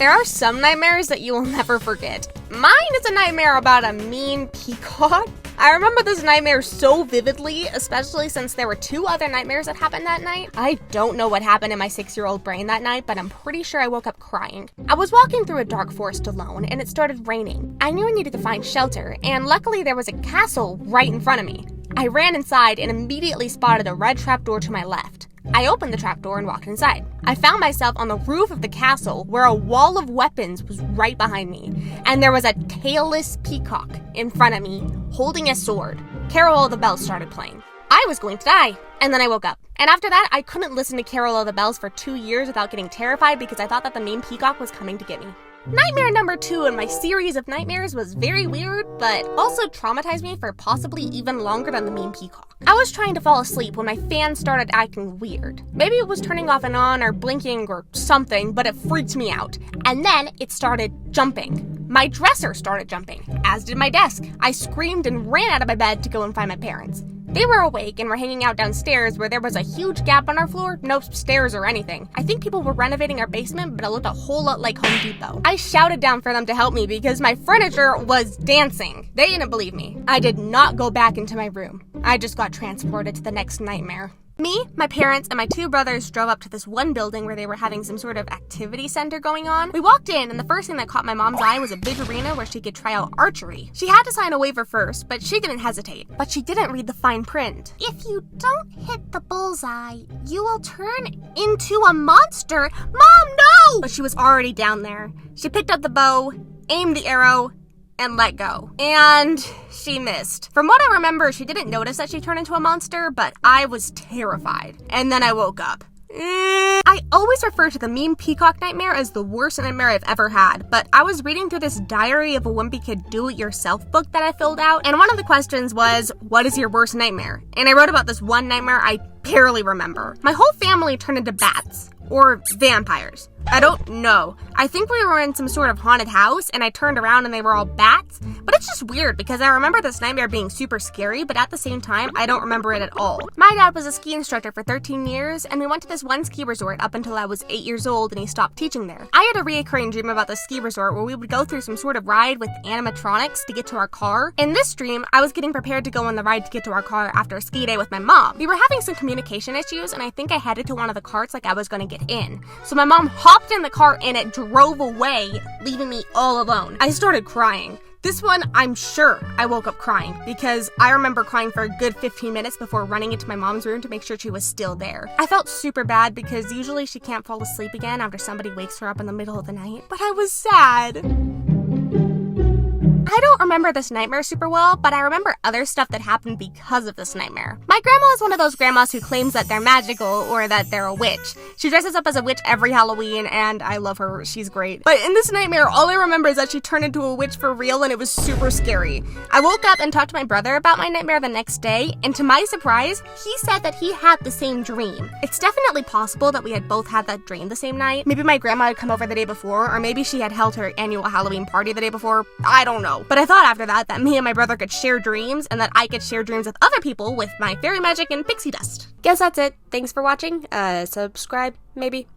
There are some nightmares that you will never forget. Mine is a nightmare about a mean peacock. I remember this nightmare so vividly, especially since there were 2 other nightmares that happened that night. I don't know what happened in my 6-year-old brain that night, but I'm pretty sure I woke up crying. I was walking through a dark forest alone, and it started raining. I knew I needed to find shelter, and luckily there was a castle right in front of me. I ran inside and immediately spotted a red trapdoor to my left. I opened the trapdoor and walked inside. I found myself on the roof of the castle where a wall of weapons was right behind me, and there was a tailless peacock in front of me holding a sword. Carol of the Bells started playing. I was going to die, and then I woke up. And after that, I couldn't listen to Carol of the Bells for 2 years without getting terrified because I thought that the mean peacock was coming to get me. Nightmare number 2 in my series of nightmares was very weird, but also traumatized me for possibly even longer than the mean peacock. I was trying to fall asleep when my fan started acting weird. Maybe it was turning off and on or blinking or something, but it freaked me out. And then it started jumping. My dresser started jumping, as did my desk. I screamed and ran out of my bed to go and find my parents. They were awake and were hanging out downstairs where there was a huge gap on our floor, no stairs or anything. I think people were renovating our basement, but it looked a whole lot like Home Depot. I shouted down for them to help me because my furniture was dancing. They didn't believe me. I did not go back into my room. I just got transported to the next nightmare. Me, my parents, and my 2 brothers drove up to this one building where they were having some sort of activity center going on. We walked in, and the first thing that caught my mom's eye was a big arena where she could try out archery. She had to sign a waiver first, but she didn't hesitate. But she didn't read the fine print. If you don't hit the bullseye, you will turn into a monster. Mom, no! But she was already down there. She picked up the bow, aimed the arrow, and let go. And she missed. From what I remember, she didn't notice that she turned into a monster, but I was terrified. And then I woke up. I always refer to the mean peacock nightmare as the worst nightmare I've ever had, but I was reading through this Diary of a Wimpy Kid Do-It-Yourself book that I filled out, and one of the questions was, what is your worst nightmare? And I wrote about this one nightmare I barely remember. My whole family turned into bats. Or vampires. I don't know. I think we were in some sort of haunted house and I turned around and they were all bats. But it's just weird because I remember this nightmare being super scary, but at the same time, I don't remember it at all. My dad was a ski instructor for 13 years and we went to this one ski resort up until I was 8 years old and he stopped teaching there. I had a reoccurring dream about the ski resort where we would go through some sort of ride with animatronics to get to our car. In this dream, I was getting prepared to go on the ride to get to our car after a ski day with my mom. We were having some communication issues and I think I headed to one of the carts like I was going to get in. So my mom hopped in the car and it drove away, leaving me all alone. I started crying. This one, I'm sure I woke up crying because I remember crying for a good 15 minutes before running into my mom's room to make sure she was still there. I felt super bad because usually she can't fall asleep again after somebody wakes her up in the middle of the night, but I was sad. I don't remember this nightmare super well, but I remember other stuff that happened because of this nightmare. My grandma is one of those grandmas who claims that they're magical or that they're a witch. She dresses up as a witch every Halloween, and I love her. She's great. But in this nightmare, all I remember is that she turned into a witch for real, and it was super scary. I woke up and talked to my brother about my nightmare the next day, and to my surprise, he said that he had the same dream. It's definitely possible that we had both had that dream the same night. Maybe my grandma had come over the day before, or maybe she had held her annual Halloween party the day before. I don't know. But I thought after that me and my brother could share dreams and that I could share dreams with other people with my fairy magic and pixie dust. Guess that's it. Thanks for watching. Subscribe, maybe.